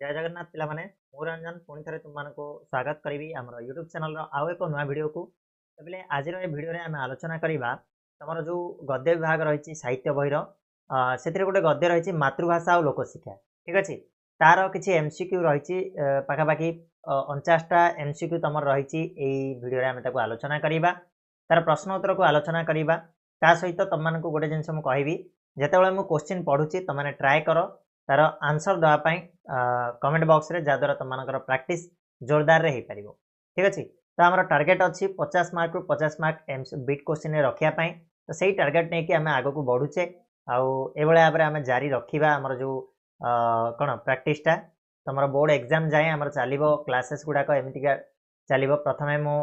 जय जगन्नाथ पिला माने मु रंजन पुणी थे तुम मानक स्वागत करी आम यूट्यूब चैनल आउ एक नुआ भिड को पे आज भिडियो आम आलोचना करवा तुम जो गद्य विभाग रही साहित्य बहीर से गोटे गद्य रही मातृभाषा और लोकशिक्षा ठीक अच्छे तार किसी एमसीक्यू रही पाखापाखि 49टा एमसीक्यू तुम रही भिडियो आम आलोचना करवा तार प्रश्न उत्तर को आलोचना करवा ता सहित तुम मानक गोटे जिनस मुझे कहबी जिते मुझे क्वेश्चन पढ़ुची तुमने ट्राए कर तार आंसर देवाई कमेंट बॉक्स रे जहाद्वारा तुम प्रैक्टिस जोरदार रे पार ठीक अच्छे तो आम टार्गेट अच्छी 50 मार्क रु 50 मार्क बीट क्वेश्चन रखापी तो सही टार्गेट नहीं कि आम आग को बढ़ुचे आउ भाव में आम जारी रखा आमर जो कौन प्रैक्टिसटा तुम बोर्ड एग्जाम जाए आम चलो क्लासेस गुड़ाक एमतीका चलो प्रथम मु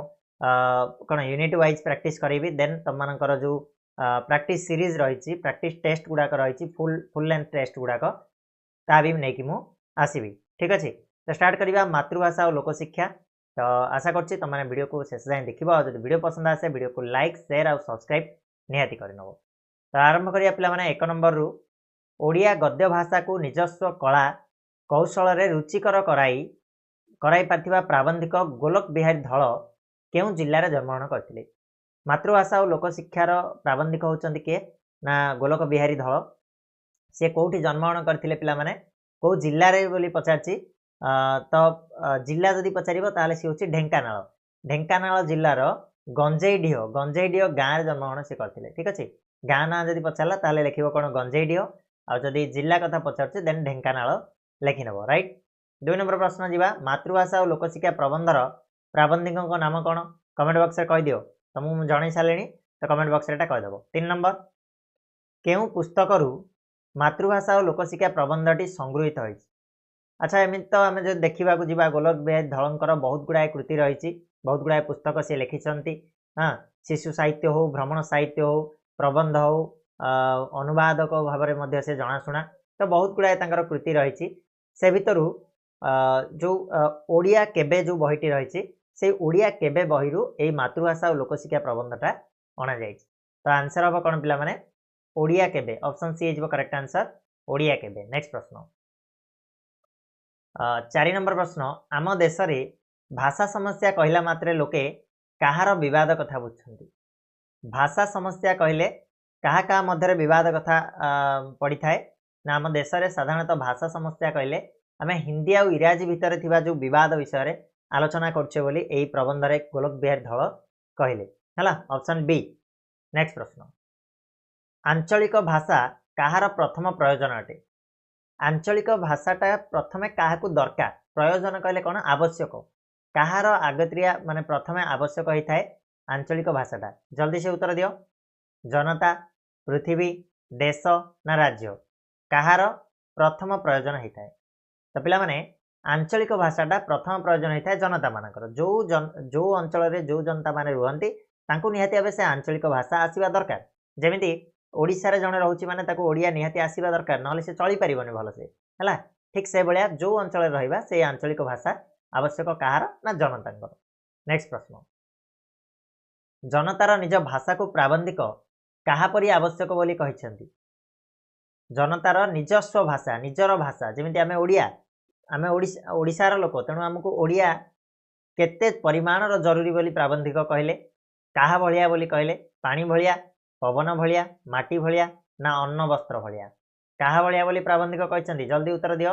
कौन यूनिट वाइज प्रैक्टिस करी देन तुम मानकर जो प्रैक्टिस सीरीज रही प्रैक्टिस टेस्ट गुड़ाक रही फुल लेंथ टेस्ट गुड़ाक ता भी नहीं कि मु आसबि ठीक अच्छे तो स्टार्ट करवा मातृभाषा और लोकशिक्षा तो आशा करछि तुमने वीडियो को शेष जाए देखिबा और वीडियो पसंद आसे वीडियो को लाइक शेयर और सब्सक्राइब निहाती करनबो तो आरंभ करिया पिला माने 1 नंबर रु ओडिया गद्य भाषा को निजस्व कला कौशल रे रुचिकर कराई पारथिबा प्राबंधिक गोलक बिहारी धल केउ जिल्ला रे जन्मग्रहण करथिले मातृभाषा और लोकशिक्षार प्राबंधिक होचंती के ना गोलक बिहारी धल से कौटी जन्मग्रहण करथिले पिला माने कौ जिल्ला रे बोली पचारछि तो जिल्ला जदि पचारिबो ताले सी होछि ढेंकानाल जिल्लार गंजेईडीह गाँ रे जन्मग्रहण से करथिले ठीक अछि गाँ ना जदि पचारला ताले लिखिबो कोन गंजेईडीह आ जदि जिल्ला कथा पचारछि देन ढेंकानाल लिखि नबो राइट 2 नंबर प्रश्न जिबा मातृभाषा और लोकशिक्षा प्रबंधर प्राबंधिकक नाम कोन कमेंट बॉक्स रे कहि दियो तुमु जणै सालेनी तो कमेंट बॉक्स रे एटा कहि देबो 3 नंबर केउ पुस्तक रु मातृभाषा और लोकशिक्षा प्रबंधटी संगृहित हो अच्छा एमती तो आम जो देखा जा गोलक बिहारी धलंकर बहुत गुड़ाए कृति रही बहुत गुड़ाए पुस्तक सी लिखिं हाँ शिशु साहित्य हो भ्रमण साहित्य हो प्रबंध हो अनुवादक भाव से जनाशुना तो बहुत गुड़ाए कृति रही से भितर जो ओडिया केबे जो बहीटी रही से ओडिया केबे बही यही मातृभाषा और लोकशिक्षा प्रबंधटा अणा जाए तो आंसर हम कौन पिला माने ओडिया केबे option C is correct answer Odia केबे नेक्स्ट प्रश्न 4 नंबर प्रश्न आम देश रे भाषा समस्या कहला मात्रे लोके कहार विवाद कथा बुझुछंती भाषा समस्या कहले कहा कहा मध्य विवाद कथा पड़ी थाए ना आम देश रे साधारणतः भाषा समस्या कहले आम हिंदी और इंग्राजी भितर थिबा जो विवाद विषय रे आलोचना करछे बोली एई प्रबंध रे गोलक बिहारी धल कहले हला ऑप्शन बी नेक्स्ट प्रश्न आंचलिक भाषा कहार प्रथम प्रयोजन अटे आंचलिक भाषाटा प्रथमे क्या दरकार प्रयोजन कहले कौन आवश्यक कहार आगत्रिया माने प्रथमे आवश्यक होता है आंचलिक भाषाटा जल्दी से उत्तर दियो जनता पृथ्वी देश ना राज्य कहार प्रथम प्रयोजन होता है तो पिला माने आंचलिक भाषाटा प्रथम प्रयोजन होता है जनता मानकर जो अंचल जो जनता माने रुहंती तांको निहाती भाबे से आंचलिक भाषा आसीबा दरकार जेमिति ओडिशा रे जने रहउची माने ताको ओडिया निहाती आसीबा दरकार नहले से चली परिबने भल से हला ठीक से बलिया जो अंचल रहिबा से आंचलिक भाषा आवश्यक कहार ना जनतांकर नेक्स्ट प्रश्न जनतार निज भाषा को प्राबंधिक कहा परि आवश्यक बोली कहिसेंती जनतार निजस्व भाषा निजर भाषा जेमिति आमे ओडिशार लोक तेणु आमको ओडिया केते परिमाणर जरूरी बोली प्राबंधिक कहले कहा भलिया बोली कहले पानी भलिया पवन भलिया माटी भलिया ना अन्न वस्त्र भलिया कहा भलिया बोली प्राबंधिक कहते जल्दी उत्तर दियो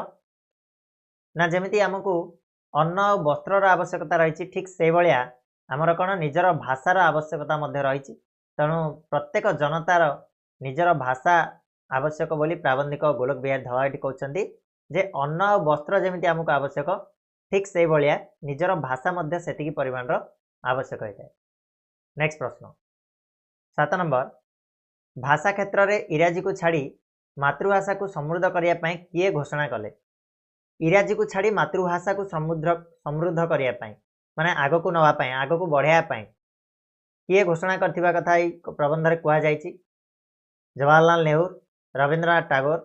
ना जमीती आमको अन्न और वस्त्र आवश्यकता रही ठीक से भाया आमर कौन निजर भाषार आवश्यकता रही तेणु प्रत्येक जनतार निजर भाषा आवश्यक बोली प्राबंधिक गोलक बिहारी धल कहते जे अन्न और वस्त्र जमीती आमको आवश्यक ठीक से भाया निजर भाषा से परिमाण आवश्यक होता है नेक्स्ट प्रश्न 7 नंबर भाषा क्षेत्र में इंग्राजी को छाड़ी मातृभाषा को समृद्ध करने किए घोषणा कले इंग्राजी को छाड़ी मातृभाषा को समृद्ध करने माने आग को नापी आग को बढ़ावाई किए घोषणा करथिबा कथा प्रबंध में कहुई जवाहरलाल नेहरू रवींद्रनाथ टैगोर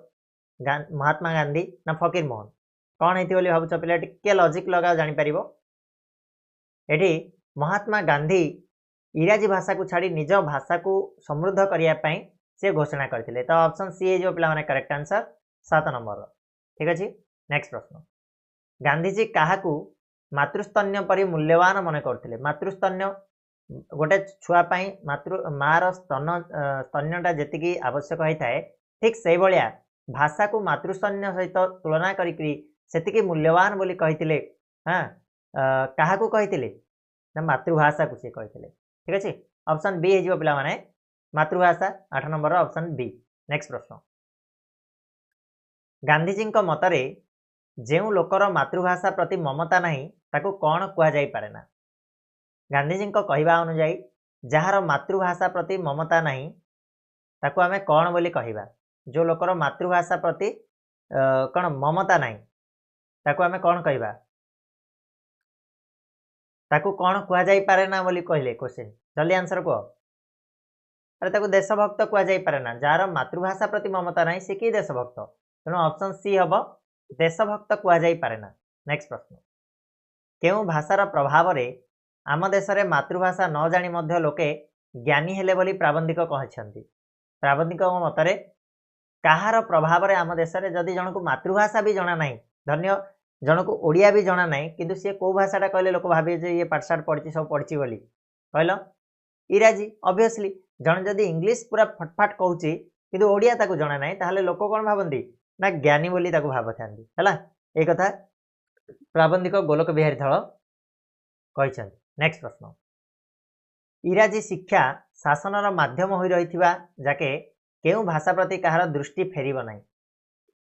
महात्मा गांधी ना फकीर मोहन कौन होती भावुच पिला टिके लॉजिक लगा जापर ये महात्मा गांधी इंग्राजी भाषा को छाड़ी निज भाषा को समृद्ध करने से घोषणा करते तो ऑप्शन सी है जो पिला करेक्ट आंसर 7 नंबर ठीक अच्छे नेक्स्ट प्रश्न गांधीजी काहाकू मातृस्तन्य परि मूल्यवान मन करथिले मातृस्तन्य गोटे छुआ पाई मार स्तन्यटा जेतिकी आवश्यक होता है ठीक से भाया भाषा को मातृस्तन्य सहित तुलना करी सेतिकी मूल्यवान बोली कहिथिले। हाँ काहाकू कहिथिले ना मातृभाषा को से कहिथिले। ठीक अच्छे ऑप्शन बी हो पिला माने मातृभाषा 8 नंबर ऑप्शन बी। नेक्स्ट प्रश्न गांधीजी मतरे जो लोकर मातृभाषा प्रति ममता नहीं ताकू कौन कह जाई पारे ना। गांधीजी कहवा अनुजाई जार मातृभाषा प्रति ममता नहीं ताकू आमे कौन बोली कहवा। जो लोकर मातृभाषा प्रति कौन ममता नहीं ताकू आमे कौन कहवा ताकू कौन कह जाई पारे ना बोली कहले क्वेश्चन जल्दी आंसर कह। अरे ताकू देशभक्त कह जाई पारे ना जार मातृभाषा प्रति ममता नहीं से कि देशभक्त तेणु ऑप्शन सी हम देशभक्त कह जाई पारे ना। नेक्स्ट प्रश्न केउ भाषार प्रभाव रे आम देश में मातृभाषा न जानी मध्य लोके ज्ञानी हेले बोली प्राबंधिक कहते। प्राबंधिक मतरे कहार प्रभाव रे आम देश में जदि जनक मातृभाषा भी जना नहीं धन्य जनक ओडिया भी जना नहीं किंतु सी को भाषाटा कहले लोक भावे जे ये पाठशाठ पढ़ी सब पढ़ी बोली कहल इंग्राजी ऑब्वियसली जन जदि इंग्लिश पूरा फटफाट कहूँ किंतु ओडिया ताकू जना नहीं ताहले लोक कौन भावती ना ज्ञानी बोली ताकू भावती है एक कथा प्राबंधिक गोलक बिहारी धल कहते। नेक्स्ट प्रश्न इंग्राजी शिक्षा शासनर माध्यम हो रही जाके केउ भाषा प्रति कहार दृष्टि फेरब ना।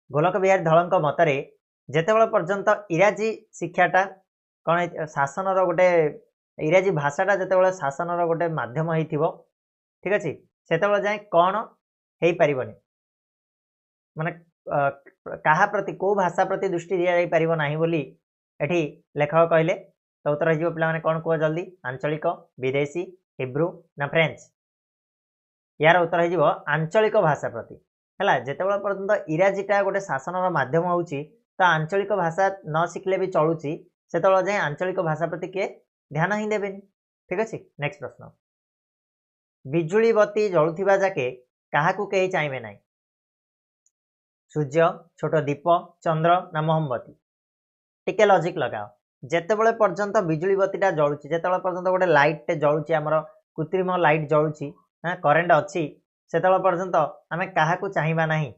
गोलक बिहारी धल मतरे जेतेबेले पर्यंत इंग्राजी शिक्षाटा कौन शासनर गोटे इंग्राजी भाषाटा जेतेबेले शासनर गोटे माध्यम हो ठीक अच्छे सेतेबेले जाए कौन हो पारिबनी माने कहा प्रति को भाषा प्रति दृष्टि दिया जाई पारिबो नाही बोली एठी लेखक कहले। तो उत्तर हो पिला माने कौन कह जल्दी आंचलिक विदेशी हिब्रू ना फ्रेंच। यार उत्तर हो आंचलिक भाषा प्रति है जितेबाला पर्यटन इंग्राजीटा गोटे शासनर माध्यम होउची तो आंचलिक भाषा न शिखले भी चलुची से जाए आंचलिक भाषा प्रति किए ध्यान ही देवेनि। ठीक अच्छे नेक्स्ट प्रश्न बिजुली बत्ती जलुवा जाके क्या कहीं चाहिए ना। सूर्य छोट दीप चंद्र ना मोमबत्ती टिके लॉजिक लगाओ जेतेबेले पर्यंत बिजुली बत्तीटा जलुची जेतेबेले पर्यंत गोटे लाइट जलुची आमर कृत्रिम लाइट जलुची करेन्ट अच्छी सेतेबेले पर्यंत आमे काहाकू चाहिबा नाही।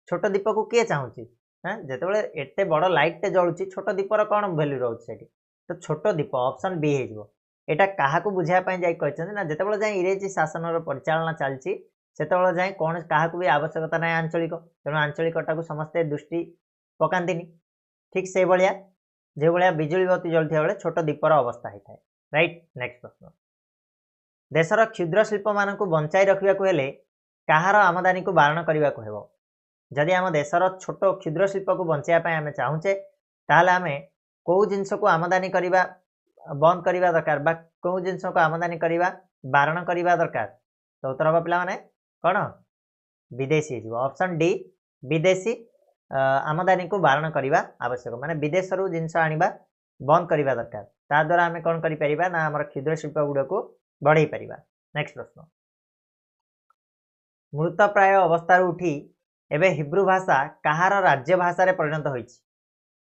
छोट दीप को किए चाहूँगी जितेबाला एते बड़ लाइट जलुची छोट दीपर कौन भैल्यू रोचे तो छोट दीप ऑप्शन बी हो यहाँ क्या बुझापी जाए कहते ना जितेबाला जाए इंग्रेजी शासन परिचालना चलती से जाए कौन क्या भी आवश्यकता ना आंचलिक तेणु आंचलिकटा समस्ते दृष्टि पकाती। ठीक से भाया जो भाया बिजुली बत्ती जलुवा बेले छोट दीपर अवस्था होता है राइट। नेक्स्ट प्रश्न देशर क्षुद्र शिल्प मान बंचाई रखा कहार आमदानी को बारण करने को हेबो। जदि आम देशर छोट क्षुद्र शिल्प को बचाई आम चाहूचे ताहले आमे कौ जिनस को आमदानी करवा बंद करवा दरकार बा कौ जिनस को आमदानी करवा बारण करवा दरकार। तो उत्तर हम पिला माने कौन विदेशी हो ऑप्शन डी विदेशी आमदानी को बारण करवा आवश्यक माने विदेश रु जिनस आनिबा बंद करवा दरकार ता द्वारा आमे कौन करि परिबा ना हमर क्षुद्र शिल्प गुड़ को बढ़ई परिबा। नेक्स्ट प्रश्न मृतप्राय अवस्था उठी एबे हिब्रू भाषा कहार राज्य भाषा रे परिणत होइछि।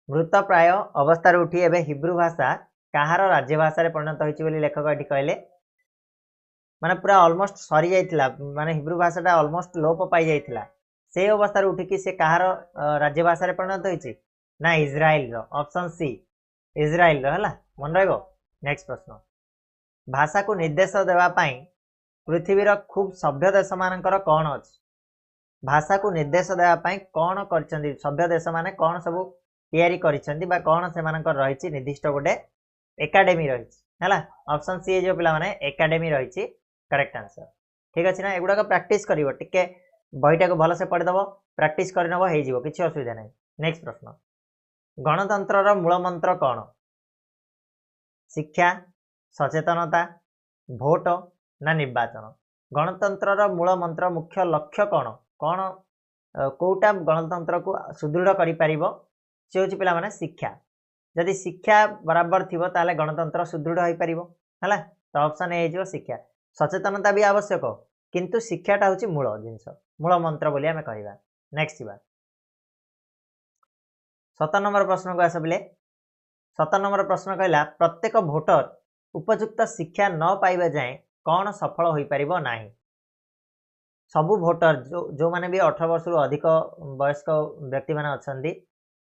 मृतप्राय अवस्था उठी एबे हिब्रू भाषा कहार राज्य भाषा रे परिणत होइछि बोली लेखक एठी कहले माने पूरा ऑलमोस्ट सरी जाइतिला माने हिब्रू भाषाटा ऑलमोस्ट लोप पाई जाइतिला से अवस्था उठी कि से कहार राज्य भाषा रे परिणत होइछि ना इजराइल रो ऑप्शन सी इजराइल रो हला मन रहइबो। नेक्स्ट प्रश्न भाषा को निर्देश देवा पाई पृथ्वीर खूब सभ्य देश मानकर कौन अछि। भाषा को निर्देश देवा पाई कौन करछन्ती सभ्य देश माने कौन सब तैयारी करिसन्ती बा कौन से मानकर रहिछि निर्दिष्ट गोटे एकाडेमी रहिछि हला ऑप्शन सी जो पिला माने एकाडेमी रहिछि करेक्ट आंसर। ठीक अछि ना एगुडा को प्रैक्टिस करिवो टिके बहीटा को भलो से पढ़ि दबो प्रैक्टिस करनबो हे जिवो किछि असुविधा नै। नेक्स्ट प्रश्न गणतंत्र रो मूल मंत्र कौन। शिक्षा सचेतनता भोट ना निर्वाचन। गणतंत्र रो मूल मंत्र मुख्य लक्ष्य कौन कौन कोटा गणतंत्र को सुदृढ़ करि परिबो से होछि पिला माने शिक्षा जदि शिक्षा बराबर थिबो ताले गणतंत्र सुदृढ़ होई परिबो हला तो ऑप्शन ए जो शिक्षा। सचेतनता भी आवश्यक किंतु शिक्षाटा होछि मूल जिंस मूल मंत्र बोली आमे कहबा। नेक्स्ट बा 17 नंबर प्रश्न को आस पिले 17 नंबर प्रश्न कहला प्रत्येक भोटर उपयुक्त शिक्षा न पाइबा जाए कौन सफल हो पारिबो नाही। सबु भोटर जो माने भी 18 वर्ष रु अधिक वयस्क व्यक्ति माने अछंदी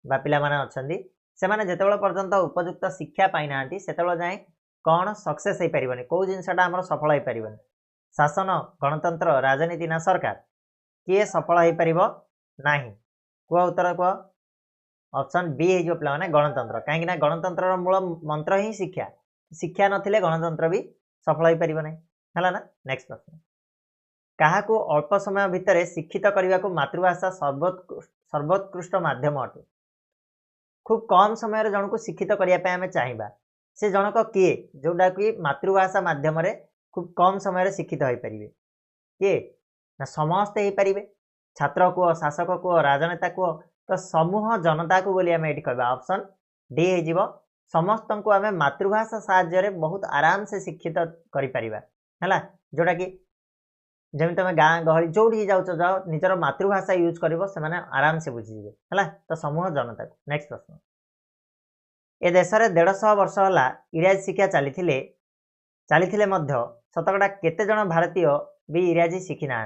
बा पिला माने अछंदी से माने जेतेबेले पर्यंत उपयुक्त शिक्षा पाई नांती सेतेबेले जाए कौन सक्सेस हो पारिबनी को जिनसटा हमर सफल हो पारिबनी शासन गणतंत्र राजनीति ना सरकार किए सफल हो पारिबो नाही को उत्तर को ऑप्शन बी हे जो पिला माने गणतंत्र कहीं ना गणतंत्र मूल मंत्र ही शिक्षा शिक्षा नथिले गणतंत्र भी सफल हो पारिबो नै हला ना। नेक्स्ट प्रश्न कहा को अल्प समय भितर शिक्षित करने को मातृभाषा सर्वोत्कृष्ट माध्यम अटे। खूब कम समय जन को शिक्षित करने चाहिए से जनक किए जोटा कि मातृभाषा माध्यम खूब कम समय शिक्षित हो पारे किए ना समस्ते हो पारे छात्र को शासक को राजनेता को तो समूह जनता को बोली आम ये कह ऑप्शन डी हो समस्त को आम मातृभाषा साहाय्य बहुत आराम से शिक्षित करा जोटा कि जमी तुम गाँ गहली जो जाओ निजर मातृभाषा यूज कर आराम से बुझीजे है तो समूह जनता को। नेक्स्ट प्रश्न ए देश में 150 वर्ष है इंग्राजी शिक्षा चली शतकड़ा केते जन भारतीय भी इंग्राजी शिखी ना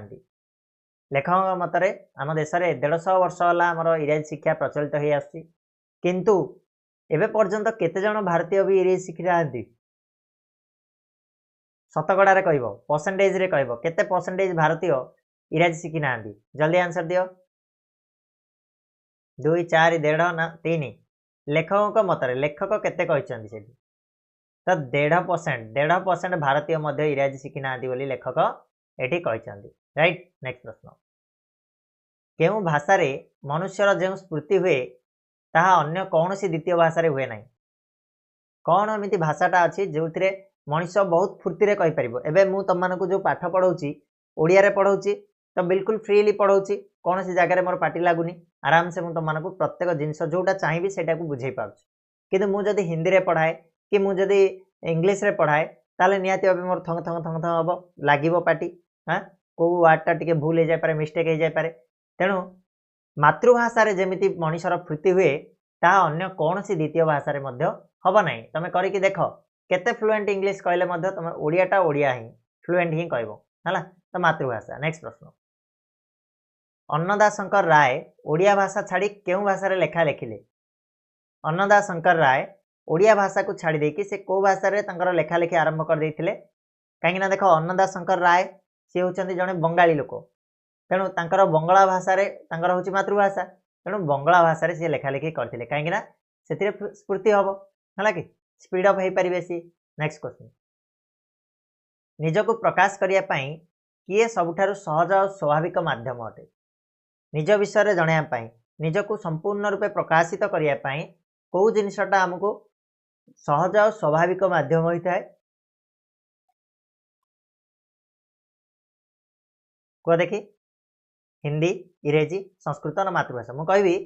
लेखक मतरे आम देश में 150 वर्ष है आमर इंग्राजी शिक्षा प्रचलित हो किंतु एबे पर्यंत केते जन भारतीय भी इंग्राजी शिखी ना शतकड़ा कह परसेंटेज रे कह केते परसेंटेज भारतीय इंग्राजी शिखी ना जल्दी आंसर दियो 2 4 1.5 ना 3 लेखक मतरे लेखक केते कहछंती सेठी तो 1.5% भारतीय मध्य इंग्राजी शिखी ना लेखक एठी कहछंती राइट। नेक्स्ट प्रश्न केउ भाषा रे मनुष्यर जो स्मृति हुए ताहा अन्य कौन सी द्वितीय भाषा रे हुए नहीं कौन एमती भाषाटा अच्छी जो मनीष बहुत फुर्ती रे कहि परिबो। एबे मु तुम मानकु जो पाठ पढ़ाऊँगी ओडिया रे पढ़ाऊँगी तो बिल्कुल फ्रीली पढ़ाऊँगी कौन सी जगह मोर पार्टी लगुनि आराम से तुम मानकु प्रत्येक जिनस जोटा चाहिए सेटा को बुझे पार्छ किंतु मु जदि हिंदी रे पढ़ाए कि मु जदि इंग्लिश रे पढ़ाए ताले नियाती भाबे मोर थंग थंग थंग थंग हबो लागिबो पार्टी हाँ को वर्डटा टिके भूल हो जाय पारे मिस्टेक हो जाय पारे तेणु मातृभाषा रे जेमिति मनीषर फुर्ती हुए ता अन्य कौन सी द्वितीय भाषा रे मध्य हबो नाही। तमे करिकि देखो केते फ्लुएंट इंग्लिश कहले मध्य तुम ओडियाटा ओडिया ही फ्लुएंट ही कहबो हला तो मातृभाषा। नेक्स्ट प्रश्न अन्नदा शंकर राय ओडिया भाषा छाड़ी केउ भाषा रे लेखा लेखिले अन्नदा शंकर राय ओडिया भाषा को छाड़ी देकी से को भाषा रे तंकर लेखा लेखी आरंभ कर देथिले कहीं ना देखो अन्नदा शंकर राय सी होचंती जने बंगाली लोक तेणु तांकर बंगला भाषा रे तांकर होची मातृभाषा तेणु बंगला भाषा रे सी लेखा लेखी करथिले कहीं ना सेतिरे स्फूर्ति हबो हला कि स्पीड अप हो पारे सी। नेक्स्ट क्वेश्चन निजको प्रकाश करिया पई किए सबुठारु सहज और स्वाभाविक माध्यम अटे निज विषय जनाया निजको संपूर्ण रूपे प्रकाशित करिया पई को जिनिसटा हमको सहज और स्वाभाविक माध्यम होता है को देखी हिंदी इंग्रेजी संस्कृत ना मातृभाषा मु कहबी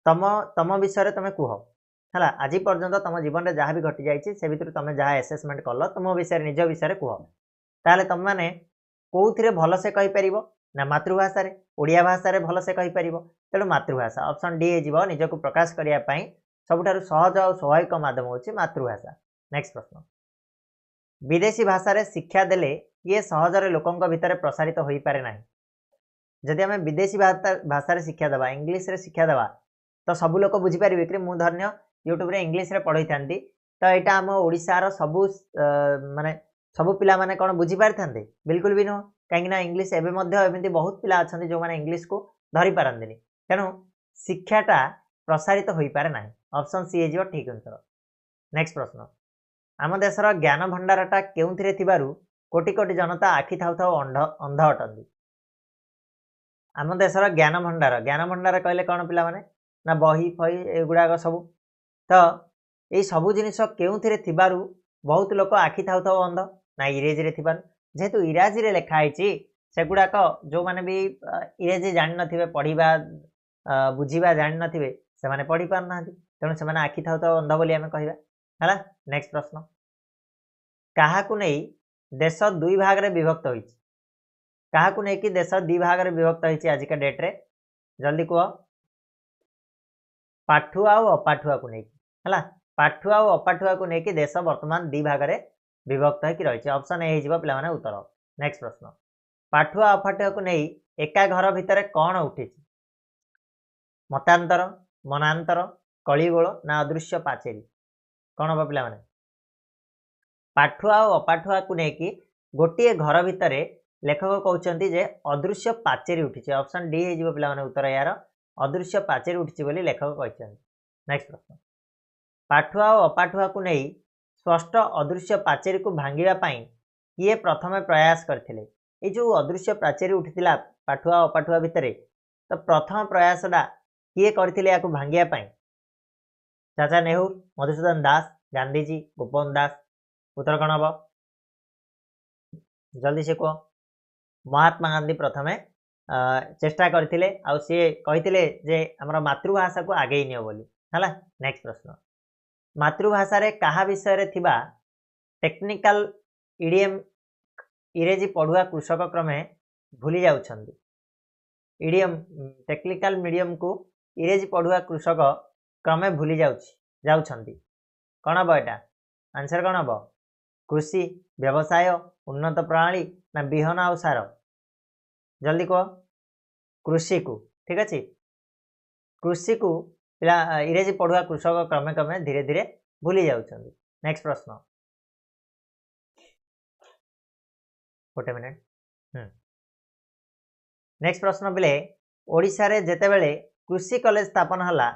तम विषय तुम कह है आज पर्यंत तुम जीवन में जहाँ भी घटी जाइए से भितर तुम जहाँ एसेसमेंट कल तुम विषय निज विषय कह ताले तुम मैंने कौन भलसे कहीपर ना मातृभाषा ओडिया भाषा रे भलसे कहीपर तेणु मातृभाषा ऑप्शन डी हो निज को प्रकाश करने सबुठारु सहज और स्वाभाविक माध्यम होची मातृभाषा। नेक्स्ट प्रश्न विदेशी भाषा रे शिक्षा देले ये सहजरे लोकंक भितर प्रसारित हो पारे ना जदि आम विदेशी भाषा रे शिक्षा देवा इंग्लिश रे शिक्षा देवा तो सब लोग बुझीपारे कि मु धन्य यूट्यूब रे इंग्लिश रे पढ़ई थांती तो यहाँ आम ओडिशार सबू माने सबू पिला माने कौन बुझी पारि थांते बिल्कुल भी नुह कहीं इंग्लिश एमती बहुत पिला अच्छा जो मैंने इंग्लिश को धरी पारंती तेणु शिक्षाटा प्रसारित हो पारे ना ऑप्शन सी हो ठीक आंसर। नेक्स्ट प्रश्न आम देशर ज्ञान भंडारटा केउथिरे थिबारु कोटि कोटि जनता आखि थाउ थाउ अंध अटंती आम देशर ज्ञान भंडार कहले कौन पिला माने ना बही फही एगुड़ाक सब तो ये सबू जिनिस केउथिरे थिबारु बहुत लोक आखि थाउ थाउ अंध ना इंग्रेजी रे थिबारु जेहेतु इंग्राजी रे लिखाई सेगुड़ाक जो मैंने भी इंग्रेजी जान नथिबे पढ़िबा बुझीबा जान नथिबे से माने पढ़ी पार ना तेणु से माने आखि थाउ थाउ अंध बोली आमे कहिबा हला। नेक्स्ट प्रश्न काहाकु नै देश दुई भाग रे विभक्त होइछि काहाकु नै कि देश दुई भाग रे विभक्त होइछि आज का डेट रे जल्दी कह पाठुआ और अपाठुआ को लेकिन है पाठुआ और अपाठुआ को लेकिन देश वर्तमान दी भाग में विभक्त होकर रही ऑप्शन ए हो पे उत्तर। नेक्स्ट प्रश्न पाठुआ अपाठुआ को नहीं एका घर भितर कौन उठी मतांतर मनांतर कलिगोल ना अदृश्य पाचेरी कौन हम पे पाठुआ और अपाठुआ को लेकिन गोटे घर भितर लेखक कहते जे अदृश्य पाचेरी उठी ऑप्शन डी हो पे उत्तर यार अदृश्य पाचेरी उठी बोली लेखक कहते। नेक्स्ट प्रश्न पाठुआ और अपाठुआ को नहीं स्पष्ट अदृश्य पाचेरी को भांगा किए प्रथम प्रयास करते ये जो अदृश्य पाचेरी उठी पाठुआ और अपाठुआ भितर तो प्रथम प्रयासटा किए करते भांगा चाचा नेहरू मधुसूदन दास गांधीजी गोपबंधु दास उत्तर कौन हम जल्दी से कह महात्मा गांधी प्रथमे चेष्टा करथिले आ सी कहिथिले जे हमर मातृभाषा को आगे नियो बोली हला। नेक्स्ट प्रश्न मातृभाषा रे कहा विषय रे थिबा टेक्निकल इडियम इंग्रेजी पढ़ुआ कृषक क्रमे भूली जाउछंदी इडियम टेक्निकल मीडियम को इंग्रेजी पढ़ुआ कृषक क्रमे भूली जाउछंदी कौन हम एटा आंसर कौन हम कृषि व्यवसाय उन्नत प्रणाली ना बिहन आ सार जल्दी कह कृषि को ठीक अच्छे कृषि को पिला इंग्रेजी पढ़ुआ कृषक क्रमे क्रमे धीरे धीरे भूली जाउछंदी। नेक्स्ट प्रश्न गोटे मिनिट नेक्स्ट प्रश्न बोले ओडिशा रे जेतेबेले कृषि कॉलेज स्थापन हला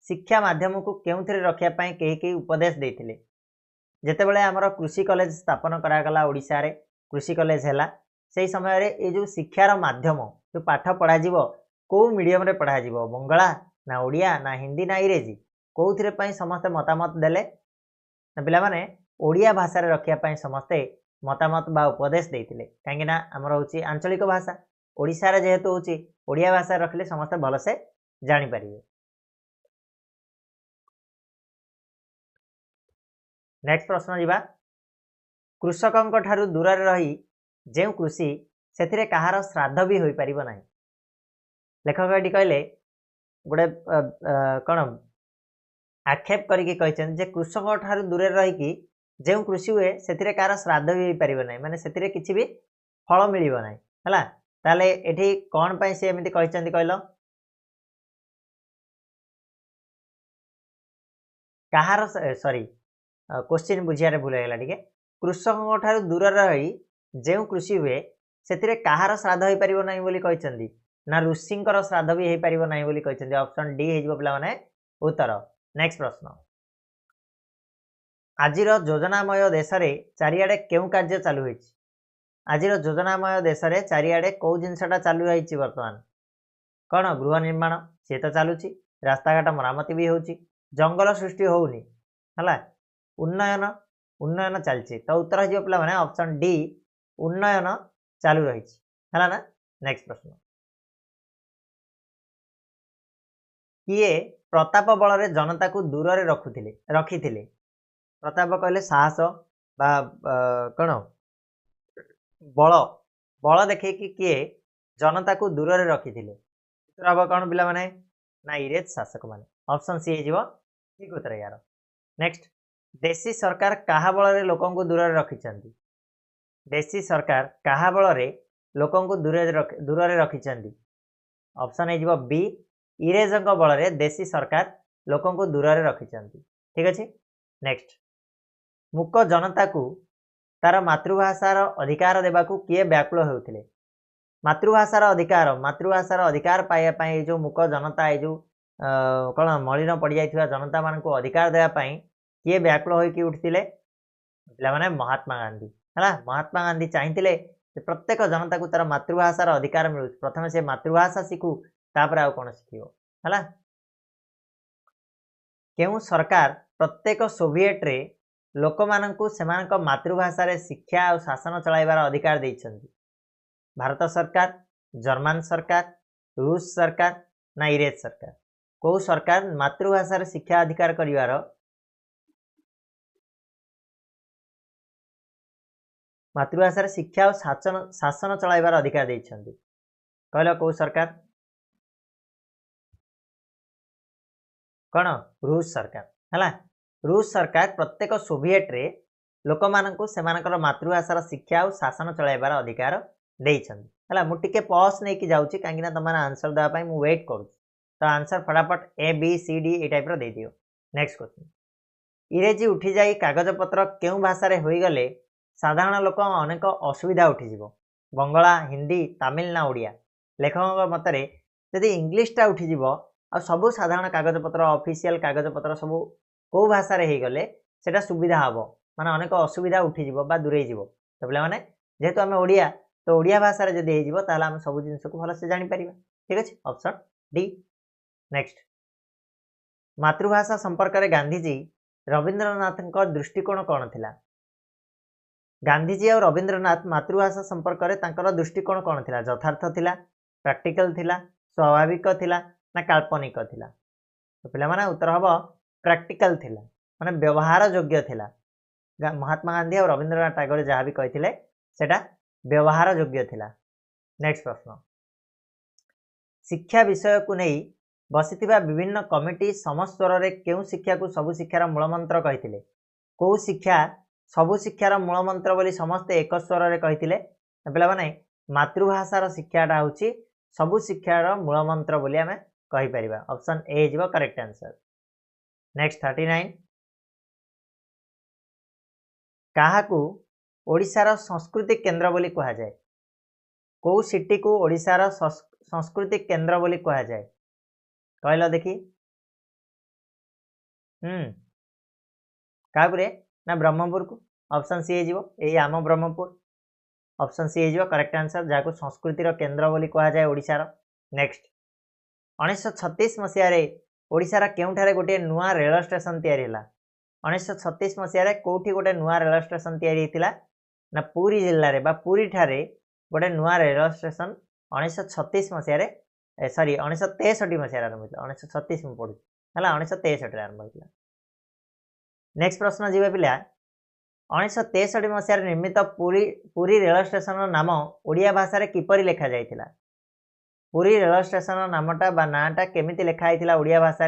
शिक्षा माध्यम को केउथिरे रखिया पई केही उपदेश देथिले जेतेबेले हमर कृषि कॉलेज स्थापन करागला ओडिशा रे कृषि कॉलेज हैला से समय रे ये जो शिक्षार माध्यम जो पाठ पढ़ा कौ मीडियम रे पढ़ा बंगला ना ओडिया ना हिंदी ना इंग्रेजी कौथिरे पई समस्ते मतामत देले पिला माने ओडिया भाषा रे रखिया पई समस्ते मतामत बा उपदेश देथिले काहेकि ना हमर होची आंचलिक भाषा ओडिशा रे जेहेतु होची ओडिया भाषा रखले समस्ते भल से जानि परिबे। नेक्स्ट प्रश्न जीवा कृषकंक ठारू दूर रे रही जो कृषि से कहार श्राद्ध भी हो पार ना लेखक ये कहले गोटे कौन आक्षेप करके कृषक ठारू दूर रही जो कृषि हुए से कहार श्राद्ध भी हो पार ना माने से किसी भी फल मिल ना है ताले एठी कौन पाई से एमती कहल कहार सॉरी क्वेश्चन बुझियारे भूल गला टिके कृषकों ठारू दूर रही जो कृषि हुए से कहार श्राद्ध हो पार ना बोली कहते ना ऋषिंकर श्राद्ध भी हो पार ना बोली कहते ऑप्शन डी हो पे उत्तर। नेक्स्ट प्रश्न आजिर योजनामय देश रे चारिआडे केउ कार्य चालू होइछि आजिर योजनामय देश रे चारिआडे कौ जिनसटा चालू रही वर्तमान कौन गृह निर्माण सी तो चलुची रास्ता घाट मरामती भी होची जंगल सृष्टि होउनी हला उन्नयन उन्नयन चलती तो उत्तर हो पे ऑप्शन डी उन्नयन चालू रही है ना। नेक्स्ट प्रश्न किए प्रताप बल रे जनता को दूर रे रखी प्रताप कहले साहस बा कौन बल बल देखे कि किए जनता को दूर रे रखी उत्तर हम कौन पिला माने ना इंग्रेज शासक माने ऑप्शन सी हो ठीक उत्तर यार। नेक्स्ट देशी सरकार कहा बल रे लोकन को दूर रे रखिछंती देशी सरकार कहा बल रे लोकन को दूर रे रखिछंती ऑप्शन हो बी इंग्रेजों बल रे देशी सरकार लोकन को दूर रे रखिछंती ठीक अच्छे। नेक्स्ट मूक जनता को तार मातृभाषार अधिकार देवाकू किए व्याकुल होउथिले मातृभाषार अधिकार पाइबा जो मूक जनता ये जो कौन मलिन पड़ जाइथिबा जनता मान को अधिकार देवाई किए व्याकुल होइकी उठिथिले पिला माने महात्मा गांधी है महात्मा गांधी चाहिए प्रत्येक जनता को तार मातृभाषार अधिकार मिलू प्रथम से मातृभाषा शिखु तापर आउ कौन शिखिबो है केउ सरकार प्रत्येक सोविएट रे लोक माननकु सेमानक मातृभाषा रे शिक्षा और शासन चलाइबार अधिकार देइछन्ति भारत सरकार जर्मन सरकार रूस सरकार ना इंग्रेज सरकार कौ सरकार मातृभाषा रे शिक्षा अधिकार करिवार मातृभाषा रे शिक्षा और शासन चलाइबार अधिकार देइछन्ति कहलो कौ सरकार कौन रूस सरकार है रूस सरकार प्रत्येक सोविएट रे लोक मानू से मातृभाषार शिक्षा और शासन चलाइबार अधिकार देला मुझे पॉज नहीं कि जाऊँगी कहीं तुम आंसर देवाई मुझे वेट करुँ तो आंसर फटाफट A B C D A type दे दियो। नेक्स्ट क्वेश्चन इंग्रेजी उठी जाई कागज पत्र क्यों भाषा हो गले साधारण लोक अनेक असुविधा उठीज बंगला हिंदी तमिल ना ओडिया लेखकों मतरे जदि इंग्लीशटा उठीज आ सबू साधारण कागज पत्र ऑफिशियल कागज पत्र सब कौ भाषा हो गले सेटा सुविधा हम माने अनेक असुविधा उठीज दूरे जीव तो पे जेहेतु आम ओडिया तो ओडिया भाषा जदि हो आम सब जिन को भलसे जापर ठीक अच्छे ऑप्शन डी। नेक्स्ट मातृभाषा संपर्क में गांधीजी रवींद्रनाथ दृष्टिकोण कौन थिला गांधीजी और रवींद्रनाथ मातृभाषा संपर्क में दृष्टिकोण कौन थिला यथार्थ थिला प्रैक्टिकल थिला स्वाभाविक थिला ना काल्पनिक थिला तो पे उत्तर हम प्रैक्टिकल थिला माने व्यवहार योग्य थिला महात्मा गांधी और रवींद्रनाथ टैगोर जहाँ भी कही सेटा व्यवहार योग्य थिला। नेक्स्ट प्रश्न शिक्षा विषय को नहीं बसीथिबा विभिन्न कमिटी समस्वर रे केउ शिक्षा को सबु शिक्षार मूलमंत्र कही कौ शिक्षा सबु शिक्षार मूलमंत्र बोली समस्ते एक स्वर रे कही पे मातृभाषार शिक्षाटा हूँ सबु शिक्षार मूलमंत्र बोली आम कहीपर ऑप्शन ए जीव करेक्ट आंसर। नेक्स्ट 39 काहाकू ओडिशार सांस्कृतिक केंद्र बोली कहा जाए कौ सिटी को ओडिशार सांस्कृतिक केंद्र बोली कहा जाए कहल देखी क्या ना ब्रह्मपुर को ऑप्शन सी हो आम ब्रह्मपुर ऑप्शन सी हो करेक्ट आंसर जहाँ को संस्कृतिर केंद्र बोली कहा जाए ओडिशार। नेक्स्ट 1936 मसीह ओडिशार केउठारे गोटे नुआ रेल स्टेशन तैयारी होला 1936 मसीह कौटी गोटे नुआ रेल स्टेशन तैयारी होता ना पुरी जिले में पुरी ठारे गोटे नुआ रेल स्टेशन 1936 मसीह सॉरी 1963 मसीह आरंभ होता 1936 में पढ़ू है 1963 आरंभ होता। नेक्स्ट प्रश्न जीव पिला 1963 मसीह निर्मित पुरी रेल स्टेशन नाम ओडिया भाषा किपरि लेखा जाइथिला पुरी रेल स्टेशन नामटा बा नाटा केमिति लेखा होता ओडिया भाषा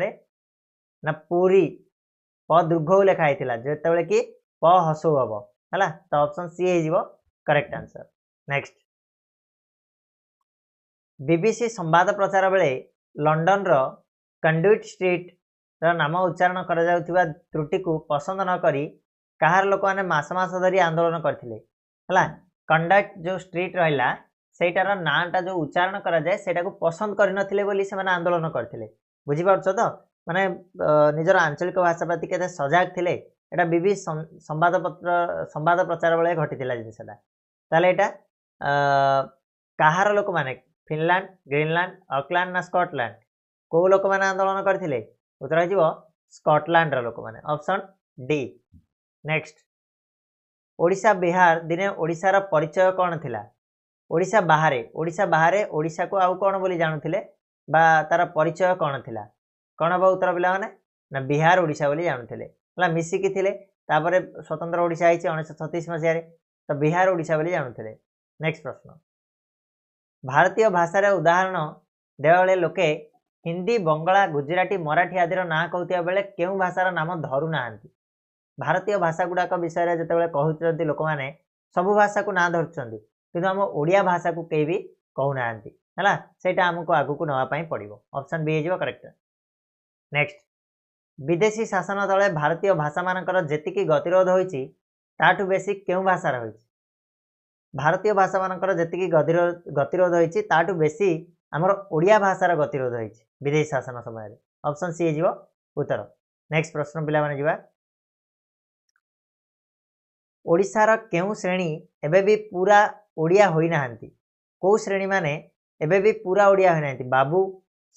ना पुरी प दीर्घ लेखा होता जो कि प हसौ हम है तो ऑप्शन सी हो करेक्ट आंसर। नेक्स्ट बीबीसी संवाद प्रचार बेले लंडन रो कंडुइट स्ट्रीट रो नाम उच्चारण करा जाउथिबा त्रुटि को पसंद न करी कहार लोक माने मास मास धरी आंदोलन करथिले हला कंडक्ट जो स्ट्रीट रहिला सेटार नाटा जो उच्चारण करा जाए सेटा को पसंद करि नथिले बोली से माने आंदोलन करथिले बुझी पारछो तो माने निजर आंचलिक भाषा प्रति केते सजाग थिले एटा बीबीसी संवाद प्रचार बेले घटिथिला जिनसटा ताले एटा कहार लोक माने फिनलैंड ग्रीनलैंड ऑकलैंड ना स्कॉटलैंड को लोक माने आंदोलन करथिले उत्तर हो स्कॉटलैंड रो लोक माने option D. Next Odisha Bihar दिने ओडिशार परिचय कौन थिला ओडिशा बाहरे ओडिशा को आउ कौन बोली जानुथिले बा तार परिचय कौन थिला कौन हम उत्तर पिला माने ना बिहार ओडिशा बोली जानुथिले हला मिसिकी थिले तापरे स्वतंत्र ओडिशा आइछि 1936 मसीह तो बिहार ओडिशा बोली जानुथिले। नेक्स्ट प्रश्न भारतीय भाषार उदाहरण देवाले लोके हिंदी बंगला गुजराती मराठी आदि ना कहते बेले केउ भाषार नाम धरू ना भारतीय भाषा गुड़ाक विषय जो कहते लोक मैंने सबू भाषा को ना धरुंट कि आम ओडिया भाषा को कहीं भी कहूना है सेटा आमको आगु को नापी पड़ो ऑप्शन बी हो करेक्ट। नेक्स्ट विदेशी शासन तले भारतीय भाषा मानकर जेतिकी गतिरोध होइछि ताठु बेसी केउ भाषार होइछि भारतीय भाषा मानकर जेतिकी गतिरोध होइछि ताठु बेसी आमर ओडिया भाषार गतिरोध होइछि विदेशी शासन समय ऑप्शन सी हो उत्तर। नेक्स्ट प्रश्न पिला माने जिबा ओडिशार केउ श्रेणी एबे भी पूरा ओडिया होई नाहंती को श्रेणी माने एबे भी पूरा ओडिया होई नाहंती बाबू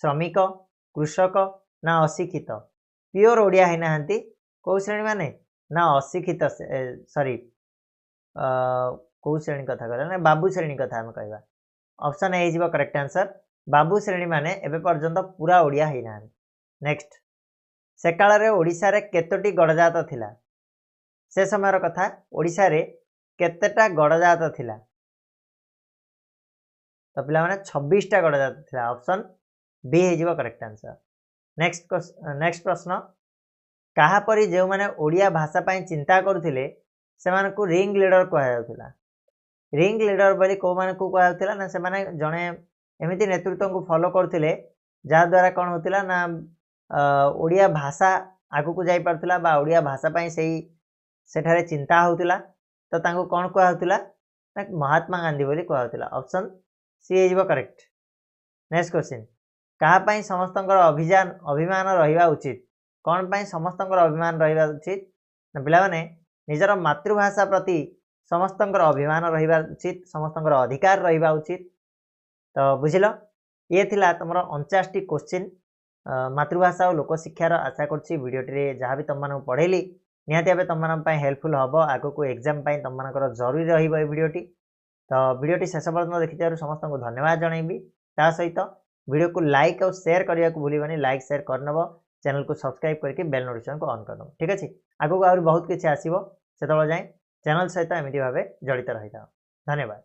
श्रमिक कृषक ना अशिक्षित प्योर ओडिया होई नाहंती को श्रेणी माने ना अशिक्षित सॉरी को श्रेणी कथा कहला ना बाबू श्रेणी कथा हम कहबा ऑप्शन ए जीव करेक्ट आंसर बाबू श्रेणी माने एबे पर्यंत पूरा ओडिया होई नाहंती। नेक्स्ट से काल रे ओडिसा रे केतोटी गडजात थिला से समय कथा ओडिसा रे केतेटा गडजात थिला तो पिला माने 26टा गडजात थिला ऑप्शन बी हे जीव करेक्ट आंसर। नेक्स्ट प्रश्न काहापरी जो माने ओडिया भाषा पई चिंता करुथिले सेमानकु रिंग लीडर कहा जाउथिला। रिंग लीडर बोली को माने को कहा जाउथिला ना से माने जणे एमिति नेतृत्व को फॉलो करथिले जा द्वारा कोन होतिला ना ओडिया भाषा आगु को जाई परथिला बा ओडिया भाषा पई सेही सेठारे चिंता होतिला तो तांको कोन कहा होतिला ना महात्मा गांधी बोली कहा होतिला। Option C is correct. Next question कहा पई समस्तंकर अभिमान रहिबा उचित कौन पाई समस्तंकर अभिमान रहिबा उचित ना पिला माने निजर मातृभाषा प्रति समस्तंकर अभिमान रहिबा उचित समस्तंकर अधिकार रहिबा उचित। तो बुझिलो ये थिला तमरो 49 क्वेश्चन मातृभाषा और लोक शिक्षार आशा करछि वीडियोटी जहाँ भी तुम मानक पढ़ेली निहाती भावे तुम मानक पई हेल्पफुल हबो आगो को एग्जाम पई तुम मानकर जरूरी रहिबो ए वीडियोटी। तो वीडियोटी शेष पर्यंत देखिथिबारु समस्त को धन्यवाद जणाइबी। ता सहित वीडियो को लाइक और शेयर करने को भूलिबानी लाइक शेयर करनबो चैनल को सब्सक्राइब करके बेल नोटिफिकेशन को ऑन करनबो। ठीक अछि आगो को और बहुत किछि आसीबो सेतबो जाय चैनल सहित एमिति भावे जड़ित रहिता। धन्यवाद।